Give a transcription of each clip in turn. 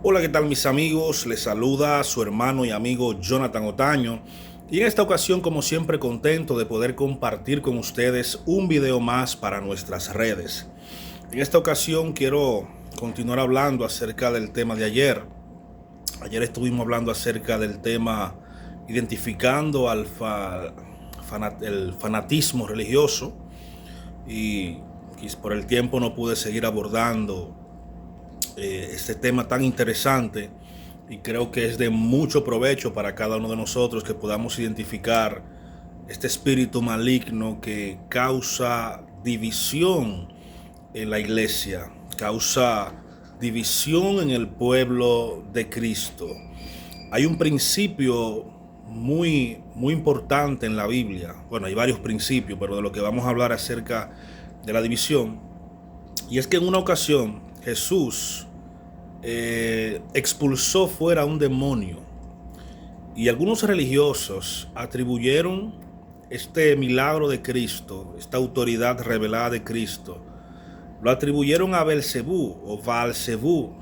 Hola, ¿qué tal mis amigos? Les saluda su hermano y amigo Jonathan Otaño. Y en esta ocasión, como siempre, contento de poder compartir con ustedes un video más para nuestras redes. En esta ocasión quiero continuar hablando acerca del tema de ayer. Ayer estuvimos hablando acerca del tema identificando el fanatismo religioso y por el tiempo no pude seguir abordando este tema tan interesante, y creo que es de mucho provecho para cada uno de nosotros que podamos identificar este espíritu maligno que causa división en la iglesia, causa división en el pueblo de Cristo. Hay un principio muy importante en la Biblia. Bueno, hay varios principios, pero de lo que vamos a hablar acerca de la división, y es que en una ocasión Jesús expulsó fuera un demonio, y algunos religiosos atribuyeron este milagro de Cristo, esta autoridad revelada de Cristo, lo atribuyeron a Belcebú o Baalcebú,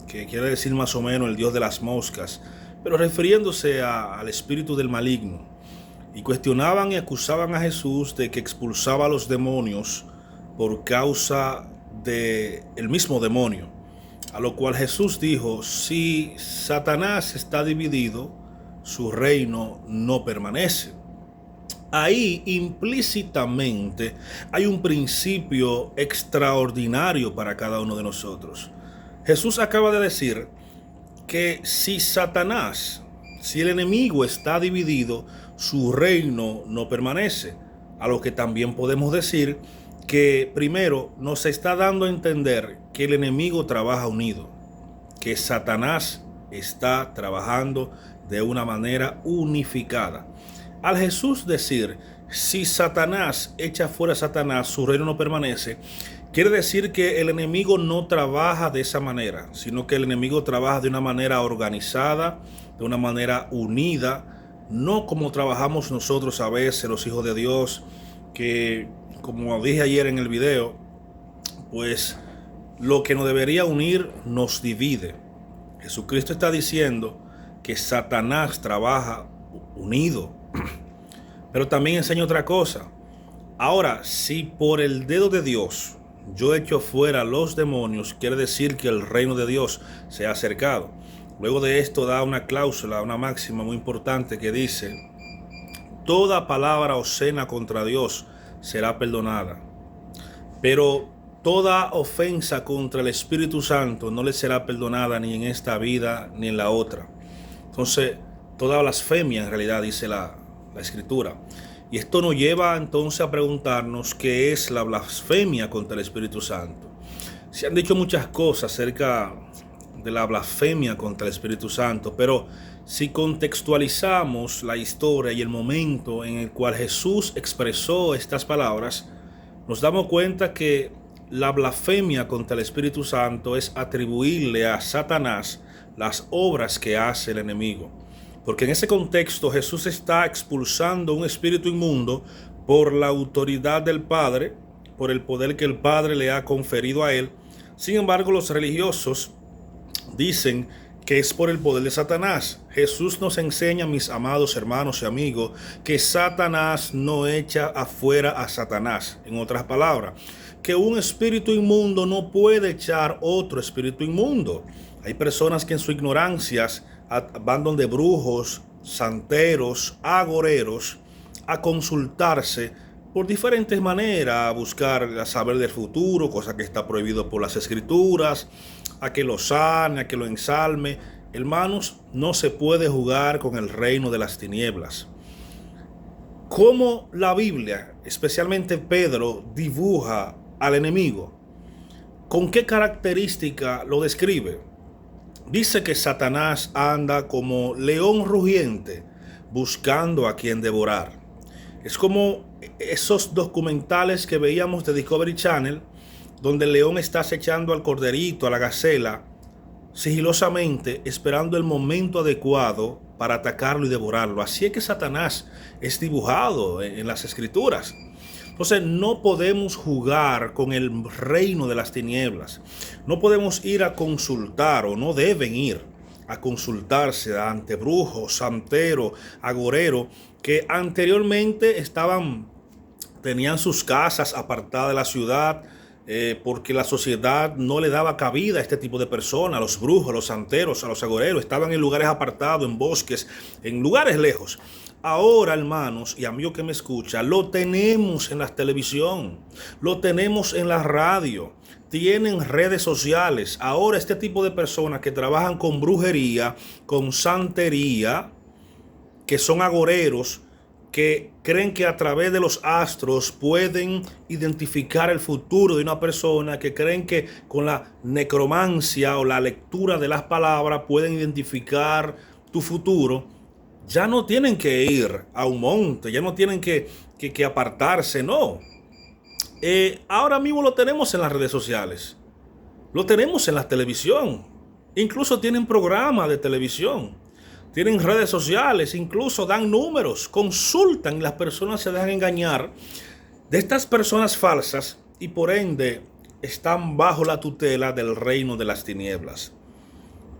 que quiere decir más o menos el dios de las moscas, pero refiriéndose al espíritu del maligno, y cuestionaban y acusaban a Jesús de que expulsaba a los demonios por causa del mismo demonio. A lo cual Jesús dijo: si Satanás está dividido, su reino no permanece. Ahí implícitamente hay un principio extraordinario para cada uno de nosotros. Jesús acaba de decir que si el enemigo está dividido, su reino no permanece. A lo que también podemos decir que primero nos está dando a entender que el enemigo trabaja unido, que Satanás está trabajando de una manera unificada. Al Jesús decir: si Satanás echa fuera a Satanás, su reino no permanece, quiere decir que el enemigo no trabaja de esa manera, sino que el enemigo trabaja de una manera organizada, de una manera unida, no como trabajamos nosotros a veces, los hijos de Dios, que, como dije ayer en el video, pues lo que nos debería unir nos divide. Jesucristo está diciendo que Satanás trabaja unido, pero también enseña otra cosa. Ahora, si por el dedo de Dios yo echo fuera los demonios, quiere decir que el reino de Dios se ha acercado. Luego de esto da una cláusula, una máxima muy importante que dice: toda palabra obscena contra Dios será perdonada, pero toda ofensa contra el Espíritu Santo no le será perdonada ni en esta vida ni en la otra. Entonces, toda blasfemia en realidad dice la Escritura. Y esto nos lleva entonces a preguntarnos qué es la blasfemia contra el Espíritu Santo. Se han dicho muchas cosas acerca de la blasfemia contra el Espíritu Santo, pero si contextualizamos la historia y el momento en el cual Jesús expresó estas palabras, nos damos cuenta que la blasfemia contra el Espíritu Santo es atribuirle a Satanás las obras que hace el enemigo. Porque en ese contexto Jesús está expulsando un espíritu inmundo por la autoridad del Padre, por el poder que el Padre le ha conferido a él. Sin embargo, los religiosos dicen que es por el poder de Satanás. Jesús nos enseña, mis amados hermanos y amigos, que Satanás no echa afuera a Satanás. En otras palabras, que un espíritu inmundo no puede echar otro espíritu inmundo. Hay personas que en su ignorancia van donde brujos, santeros, agoreros, a consultarse por diferentes maneras, a buscar, a saber del futuro, cosa que está prohibido por las Escrituras, a que lo sane, a que lo ensalme. Hermanos, no se puede jugar con el reino de las tinieblas. ¿Cómo la Biblia, especialmente Pedro, dibuja al enemigo? ¿Con qué característica lo describe? Dice que Satanás anda como león rugiente buscando a quien devorar. Es como esos documentales que veíamos de Discovery Channel, donde el león está acechando al corderito, a la gacela, sigilosamente esperando el momento adecuado para atacarlo y devorarlo. Así es que Satanás es dibujado en las Escrituras. Entonces no podemos jugar con el reino de las tinieblas. No podemos ir a consultar, o no deben ir a consultarse ante brujos, santeros, agoreros, que anteriormente tenían sus casas apartadas de la ciudad, porque la sociedad no le daba cabida a este tipo de personas, a los brujos, a los santeros, a los agoreros. Estaban en lugares apartados, en bosques, en lugares lejos. Ahora, hermanos y amigos que me escuchan, lo tenemos en la televisión, lo tenemos en la radio, tienen redes sociales. Ahora este tipo de personas que trabajan con brujería, con santería, que son agoreros, que creen que a través de los astros pueden identificar el futuro de una persona, que creen que con la necromancia o la lectura de las palabras pueden identificar tu futuro. Ya no tienen que ir a un monte, ya no tienen que apartarse, no. Ahora mismo lo tenemos en las redes sociales, lo tenemos en la televisión, incluso tienen programas de televisión, tienen redes sociales, incluso dan números, consultan y las personas se dejan engañar de estas personas falsas y por ende están bajo la tutela del reino de las tinieblas.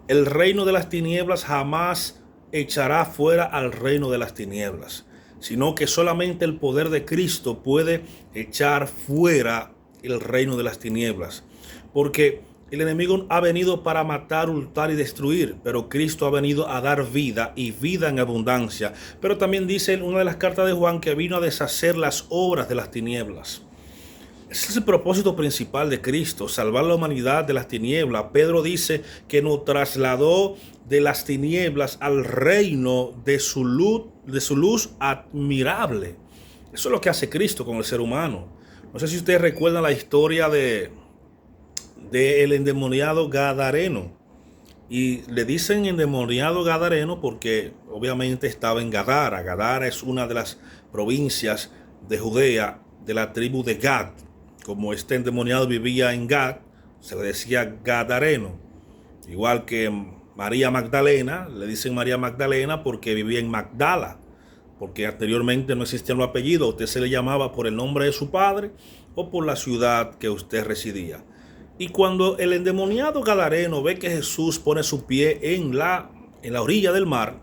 El reino de las tinieblas jamás echará fuera al reino de las tinieblas, sino que solamente el poder de Cristo puede echar fuera el reino de las tinieblas, porque el enemigo ha venido para matar, hurtar y destruir, pero Cristo ha venido a dar vida y vida en abundancia. Pero también dice en una de las cartas de Juan que vino a deshacer las obras de las tinieblas. Ese es el propósito principal de Cristo, salvar la humanidad de las tinieblas. Pedro dice que nos trasladó de las tinieblas al reino de su luz admirable. Eso es lo que hace Cristo con el ser humano. No sé si ustedes recuerdan la historia del endemoniado Gadareno. Y le dicen endemoniado Gadareno porque obviamente estaba en Gadara. Gadara es una de las provincias de Judea, de la tribu de Gad. Como este endemoniado vivía en Gad, se le decía Gadareno. Igual que María Magdalena, le dicen María Magdalena porque vivía en Magdala, porque anteriormente no existían los apellidos. Usted se le llamaba por el nombre de su padre o por la ciudad que usted residía. Y cuando el endemoniado Gadareno ve que Jesús pone su pie en la orilla del mar,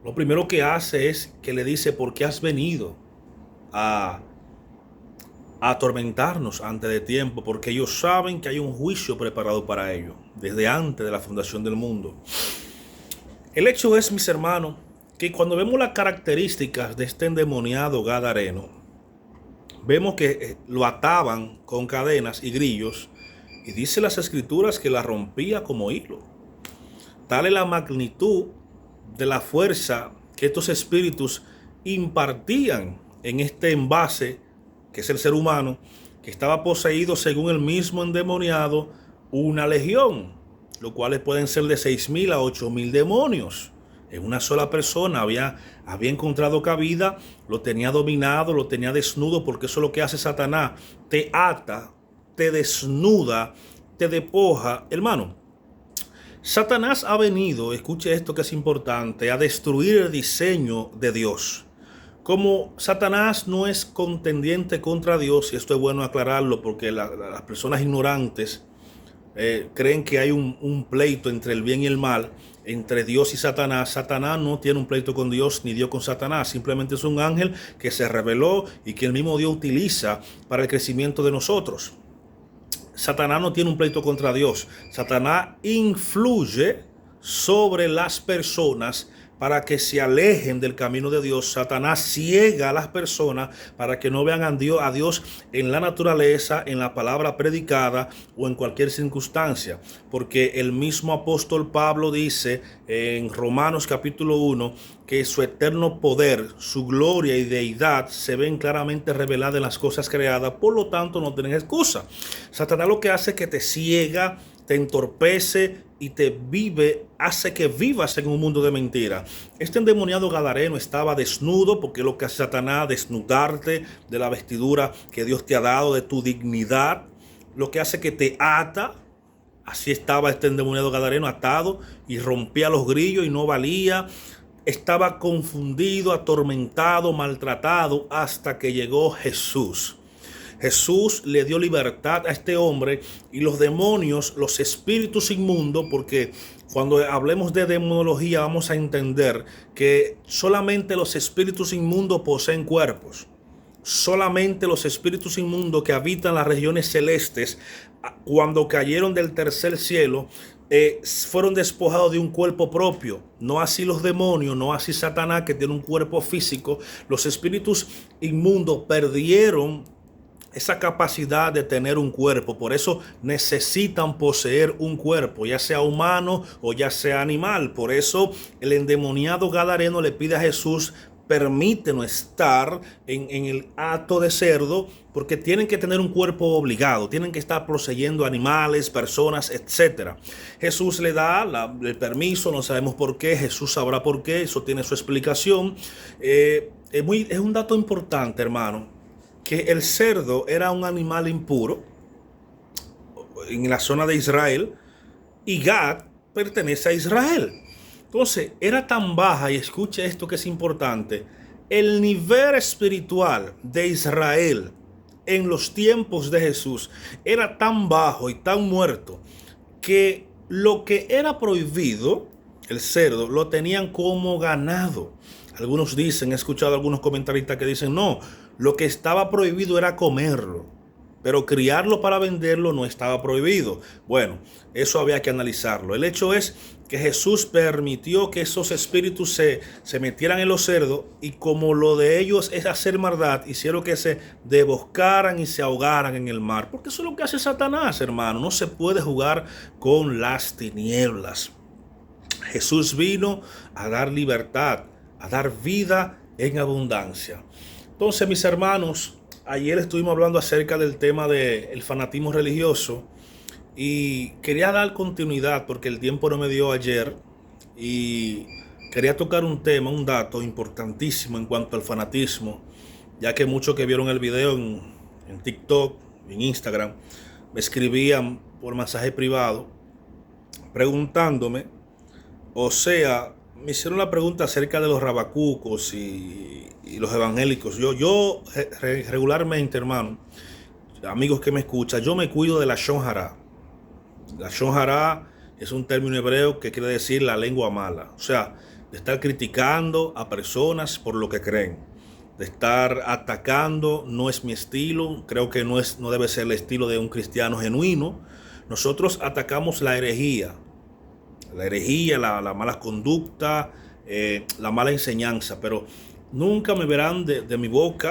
lo primero que hace es que le dice: ¿por qué has venido a atormentarnos antes de tiempo? Porque ellos saben que hay un juicio preparado para ellos desde antes de la fundación del mundo. El hecho es, mis hermanos, que cuando vemos las características de este endemoniado Gadareno, vemos que lo ataban con cadenas y grillos, y dice las escrituras que la rompía como hilo. Tal es la magnitud de la fuerza que estos espíritus impartían en este envase, que es el ser humano, que estaba poseído, según el mismo endemoniado, una legión, los cuales pueden ser de 6,000 a 8,000 demonios. En una sola persona había encontrado cabida, lo tenía dominado, lo tenía desnudo, porque eso es lo que hace Satanás: te ata, te desnuda, te despoja. Hermano, Satanás ha venido, escuche esto que es importante, a destruir el diseño de Dios. Como Satanás no es contendiente contra Dios, y esto es bueno aclararlo porque las personas ignorantes creen que hay un pleito entre el bien y el mal, entre Dios y Satanás. Satanás no tiene un pleito con Dios ni Dios con Satanás. Simplemente es un ángel que se reveló y que el mismo Dios utiliza para el crecimiento de nosotros. Satanás no tiene un pleito contra Dios. Satanás influye sobre las personas para que se alejen del camino de Dios. Satanás ciega a las personas para que no vean a Dios en la naturaleza, en la palabra predicada o en cualquier circunstancia. Porque el mismo apóstol Pablo dice en Romanos capítulo 1 que su eterno poder, su gloria y deidad se ven claramente reveladas en las cosas creadas. Por lo tanto, no tienen excusa. Satanás lo que hace es que te ciega, te entorpece y hace que vivas en un mundo de mentira. Este endemoniado Gadareno estaba desnudo, porque es lo que hace Satanás: desnudarte de la vestidura que Dios te ha dado, de tu dignidad. Lo que hace que te ata. Así estaba este endemoniado Gadareno, atado, y rompía los grillos y no valía. estaba confundido, atormentado, maltratado, hasta que llegó Jesús. Jesús le dio libertad a este hombre y los demonios, los espíritus inmundos, porque cuando hablemos de demonología vamos a entender que solamente los espíritus inmundos poseen cuerpos. Solamente los espíritus inmundos que habitan las regiones celestes, cuando cayeron del tercer cielo, fueron despojados de un cuerpo propio. No así los demonios, no así Satanás, que tiene un cuerpo físico. Los espíritus inmundos perdieron esa capacidad de tener un cuerpo. Por eso necesitan poseer un cuerpo, ya sea humano o ya sea animal. Por eso el endemoniado gadareno le pide a Jesús: permítenos estar en el hato de cerdo, porque tienen que tener un cuerpo obligado, tienen que estar poseyendo animales, personas, etc. Jesús le da el permiso, no sabemos por qué, Jesús sabrá por qué, eso tiene su explicación. Es un dato importante, hermano, que el cerdo era un animal impuro en la zona de Israel y Gad pertenece a Israel. Entonces era tan baja, y escuche esto que es importante, el nivel espiritual de Israel en los tiempos de Jesús era tan bajo y tan muerto que lo que era prohibido, el cerdo, lo tenían como ganado. Algunos dicen, he escuchado a algunos comentaristas que dicen, no, lo que estaba prohibido era comerlo, pero criarlo para venderlo no estaba prohibido. Bueno, eso había que analizarlo. El hecho es que Jesús permitió que esos espíritus se metieran en los cerdos, y como lo de ellos es hacer maldad, hicieron que se desboscaran y se ahogaran en el mar. Porque eso es lo que hace Satanás, hermano. No se puede jugar con las tinieblas. Jesús vino a dar libertad, a dar vida en abundancia. Entonces, mis hermanos, ayer estuvimos hablando acerca del tema del fanatismo religioso y quería dar continuidad porque el tiempo no me dio ayer, y quería tocar un tema, un dato importantísimo en cuanto al fanatismo, ya que muchos que vieron el video en TikTok, en Instagram, me escribían por mensaje privado preguntándome, o sea, me hicieron la pregunta acerca de los rabacucos y los evangélicos. Yo regularmente, hermano, amigos que me escuchan, yo me cuido de la Lashon Hara. La Lashon Hara es un término hebreo que quiere decir la lengua mala. O sea, de estar criticando a personas por lo que creen. De estar atacando, no es mi estilo. Creo que no debe ser el estilo de un cristiano genuino. Nosotros atacamos la herejía. La mala conducta, la mala enseñanza, pero nunca me verán de mi boca,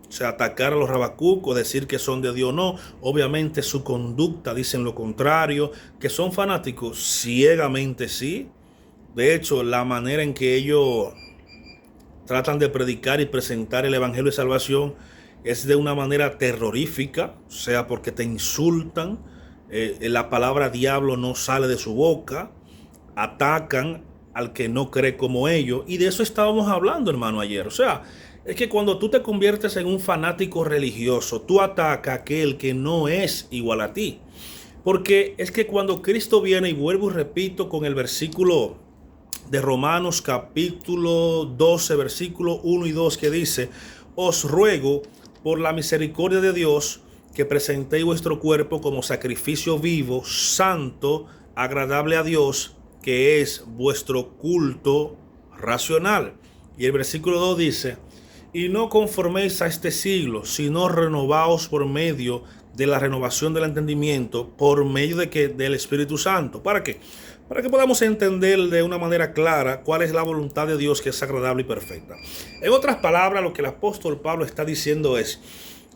o sea, atacar a los rabacucos, decir que son de Dios, no. Obviamente su conducta dicen lo contrario, que son fanáticos, ciegamente sí. De hecho, la manera en que ellos tratan de predicar y presentar el evangelio de salvación es de una manera terrorífica, o sea, porque te insultan, la palabra diablo no sale de su boca, atacan al que no cree como ellos, y de eso estábamos hablando, hermano, ayer. O sea, es que cuando tú te conviertes en un fanático religioso, tú atacas a aquel que no es igual a ti. Porque es que cuando Cristo viene, y vuelvo y repito con el versículo de Romanos capítulo 12, versículo 1 y 2, que dice: os ruego por la misericordia de Dios que presentéis vuestro cuerpo como sacrificio vivo, santo, agradable a Dios, que es vuestro culto racional. Y el versículo 2 dice: y no conforméis a este siglo, sino renovaos por medio de la renovación del entendimiento, por medio del Espíritu Santo. ¿Para qué? Para que podamos entender de una manera clara cuál es la voluntad de Dios, que es agradable y perfecta. En otras palabras, lo que el apóstol Pablo está diciendo es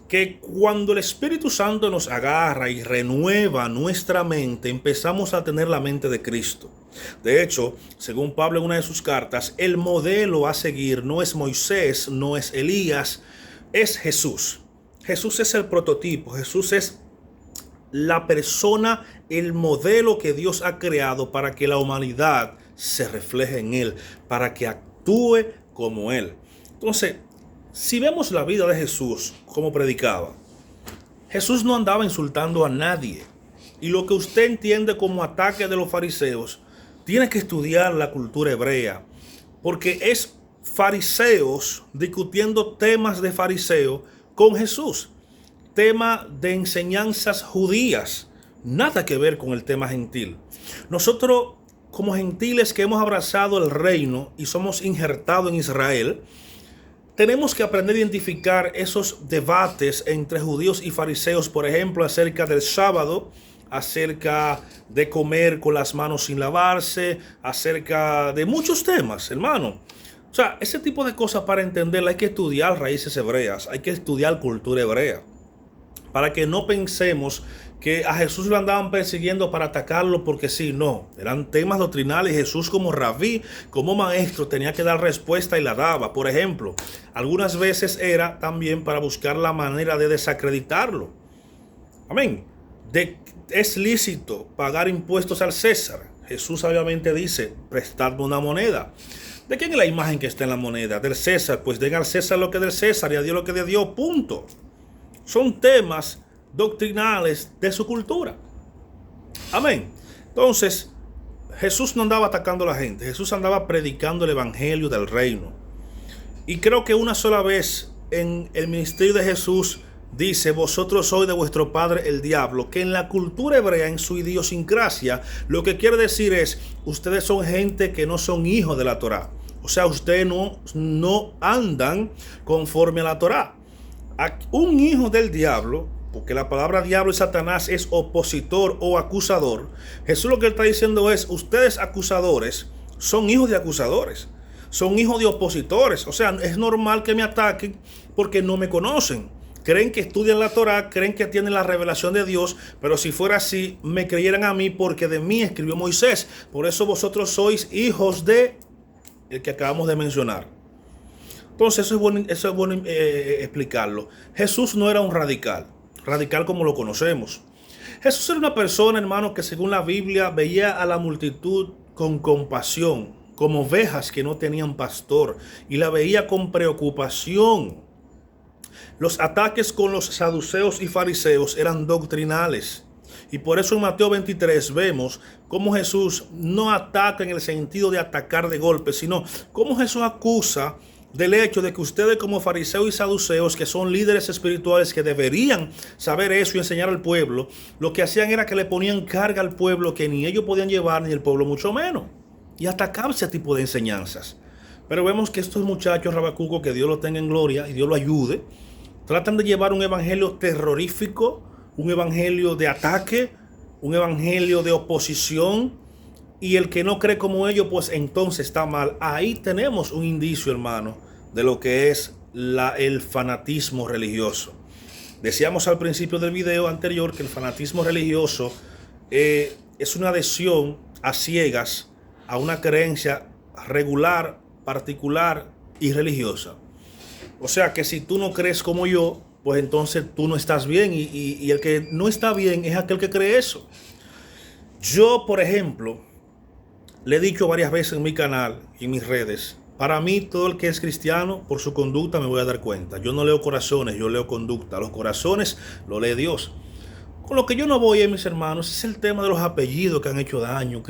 que cuando el Espíritu Santo nos agarra y renueva nuestra mente, empezamos a tener la mente de Cristo. De hecho, según Pablo en una de sus cartas, el modelo a seguir no es Moisés, no es Elías, es Jesús. Jesús es el prototipo, Jesús es la persona, el modelo que Dios ha creado para que la humanidad se refleje en Él, para que actúe como Él. Entonces, si vemos la vida de Jesús, como predicaba, Jesús no andaba insultando a nadie. Y lo que usted entiende como ataque de los fariseos, tiene que estudiar la cultura hebrea. porque es fariseos discutiendo temas de fariseo con Jesús, tema de enseñanzas judías, nada que ver con el tema gentil. Nosotros, como gentiles que hemos abrazado el reino y somos injertados en Israel, tenemos que aprender a identificar esos debates entre judíos y fariseos, por ejemplo, acerca del sábado, acerca de comer con las manos sin lavarse, acerca de muchos temas, hermano. O sea, ese tipo de cosas, para entenderla hay que estudiar raíces hebreas, hay que estudiar cultura hebrea, para que no pensemos que a Jesús lo andaban persiguiendo para atacarlo porque sí, no. Eran temas doctrinales. Jesús, como rabí, como maestro, tenía que dar respuesta y la daba. Por ejemplo, algunas veces era también para buscar la manera de desacreditarlo. Amén. Es lícito pagar impuestos al César. Jesús obviamente dice, prestadme una moneda. ¿De quién es la imagen que está en la moneda? Del César. Pues den al César lo que es del César y a Dios lo que es de Dios. Punto. Son temas doctrinales de su cultura. Amén. Entonces, Jesús no andaba atacando a la gente. Jesús andaba predicando el evangelio del reino. Y creo que una sola vez en el ministerio de Jesús dice, vosotros sois de vuestro padre el diablo, que en la cultura hebrea, en su idiosincrasia, lo que quiere decir es, ustedes son gente que no son hijos de la Torá. O sea, ustedes no andan conforme a la Torá. Un hijo del diablo, porque la palabra diablo y Satanás es opositor o acusador. Jesús lo que está diciendo es, ustedes acusadores son hijos de acusadores, son hijos de opositores. O sea, es normal que me ataquen porque no me conocen. Creen que estudian la Torá, creen que tienen la revelación de Dios, pero si fuera así, me creyeran a mí porque de mí escribió Moisés. Por eso vosotros sois hijos de el que acabamos de mencionar. Entonces eso es bueno explicarlo. Jesús no era un radical como lo conocemos. Jesús era una persona, hermano, que según la Biblia veía a la multitud con compasión, como ovejas que no tenían pastor, y la veía con preocupación. Los ataques con los saduceos y fariseos eran doctrinales. Y por eso en Mateo 23 vemos cómo Jesús no ataca en el sentido de atacar de golpe, sino cómo Jesús acusa del hecho de que ustedes, como fariseos y saduceos, que son líderes espirituales que deberían saber eso y enseñar al pueblo, lo que hacían era que le ponían carga al pueblo que ni ellos podían llevar, ni el pueblo mucho menos, y atacar ese tipo de enseñanzas. Pero vemos que estos muchachos, Rabacuco, que Dios los tenga en gloria y Dios los ayude, tratan de llevar un evangelio terrorífico, un evangelio de ataque, un evangelio de oposición, y el que no cree como ellos, pues entonces está mal. Ahí tenemos un indicio, hermano, de lo que es el fanatismo religioso. Decíamos al principio del video anterior que el fanatismo religioso es una adhesión a ciegas a una creencia regular, particular y religiosa. O sea que si tú no crees como yo, pues entonces tú no estás bien, y el que no está bien es aquel que cree eso. Yo, por ejemplo, le he dicho varias veces en mi canal y en mis redes, para mí todo el que es cristiano, por su conducta me voy a dar cuenta. Yo no leo corazones, yo leo conducta. Los corazones lo lee Dios. Con lo que yo no voy, mis hermanos, es el tema de los apellidos que han hecho daño.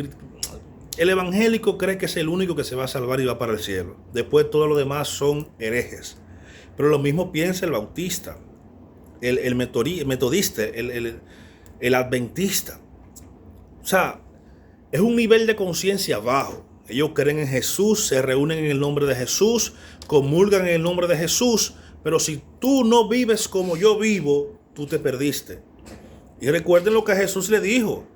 El evangélico cree que es el único que se va a salvar y va para el cielo. Después todos los demás son herejes. Pero lo mismo piensa el bautista, el metodista, el adventista. O sea, es un nivel de conciencia bajo. Ellos creen en Jesús, se reúnen en el nombre de Jesús, comulgan en el nombre de Jesús, pero si tú no vives como yo vivo, tú te perdiste. Y recuerden lo que Jesús le dijo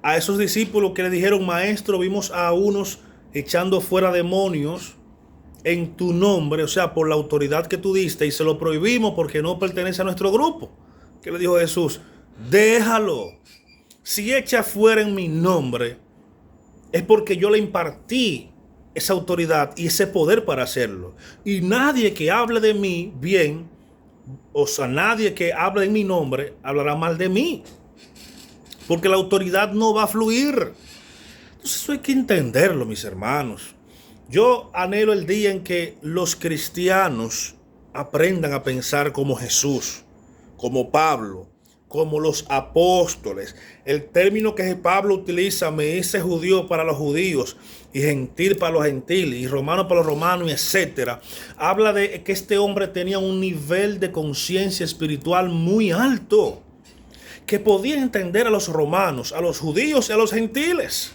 a esos discípulos que le dijeron, maestro, vimos a unos echando fuera demonios en tu nombre, o sea, por la autoridad que tú diste, y se lo prohibimos porque no pertenece a nuestro grupo. ¿Qué le dijo Jesús? Déjalo. Si echa fuera en mi nombre, es porque yo le impartí esa autoridad y ese poder para hacerlo. Y nadie que hable de mí bien, o sea, nadie que hable en mi nombre, hablará mal de mí. Porque la autoridad no va a fluir. Entonces eso hay que entenderlo, mis hermanos. Yo anhelo el día en que los cristianos aprendan a pensar como Jesús, como Pablo, como los apóstoles. El término que Pablo utiliza, me hice judío para los judíos y gentil para los gentiles y romano para los romanos, y etcétera, habla de que este hombre tenía un nivel de conciencia espiritual muy alto, que podía entender a los romanos, a los judíos y a los gentiles.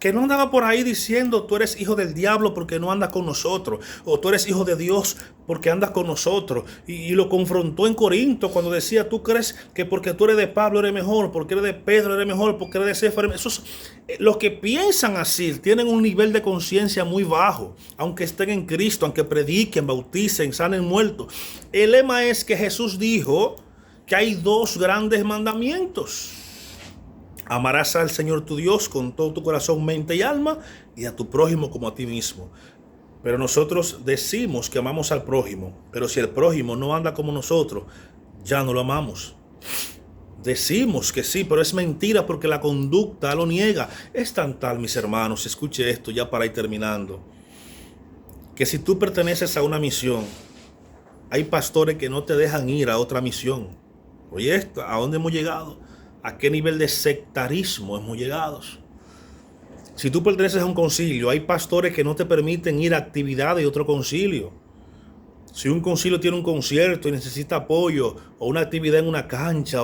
Que no andaba por ahí diciendo tú eres hijo del diablo porque no andas con nosotros, o tú eres hijo de Dios porque andas con nosotros. Y lo confrontó en Corinto cuando decía, tú crees que porque tú eres de Pablo eres mejor, porque eres de Pedro eres mejor, porque eres de Cefas. Los que piensan así tienen un nivel de conciencia muy bajo, aunque estén en Cristo, aunque prediquen, bauticen, sanen muertos. El lema es que Jesús dijo que hay dos grandes mandamientos. Amarás al Señor tu Dios con todo tu corazón, mente y alma, y a tu prójimo como a ti mismo. Pero nosotros decimos que amamos al prójimo, pero si el prójimo no anda como nosotros, ya no lo amamos. Decimos que sí, pero es mentira porque la conducta lo niega. Es tan tal, mis hermanos, escuche esto ya para ir terminando, que si tú perteneces a una misión, hay pastores que no te dejan ir a otra misión. Oye, esto, ¿a dónde hemos llegado? ¿A qué nivel de sectarismo hemos llegado? Si tú perteneces a un concilio, hay pastores que no te permiten ir a actividades de otro concilio. Si un concilio tiene un concierto y necesita apoyo, o una actividad en una cancha,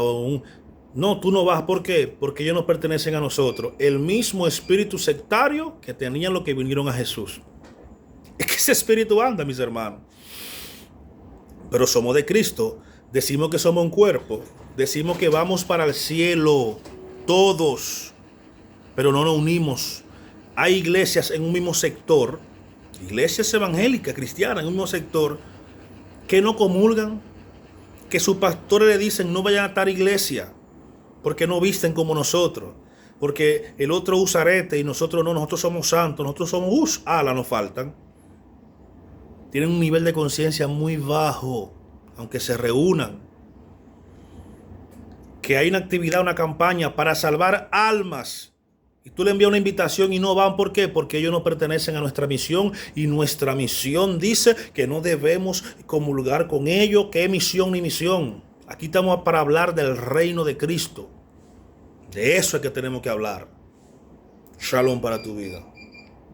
no, tú no vas. ¿Por qué? Porque ellos no pertenecen a nosotros. El mismo espíritu sectario que tenían los que vinieron a Jesús. Es que ese espíritu anda, mis hermanos. Pero somos de Cristo. Decimos que somos un cuerpo. Decimos que vamos para el cielo, todos, pero no nos unimos. Hay iglesias en un mismo sector, iglesias evangélicas, cristianas, en un mismo sector, que no comulgan, que sus pastores le dicen no vayan a tal iglesia, porque no visten como nosotros, porque el otro usa arete y nosotros no, nosotros somos santos, nosotros somos, ala nos faltan. Tienen un nivel de conciencia muy bajo, aunque se reúnan. Que hay una actividad, una campaña para salvar almas, y tú le envías una invitación y no van. ¿Por qué? Porque ellos no pertenecen a nuestra misión, y nuestra misión dice que no debemos comulgar con ellos. ¿Qué misión ni misión? Aquí estamos para hablar del reino de Cristo. De eso es que tenemos que hablar. Shalom para tu vida.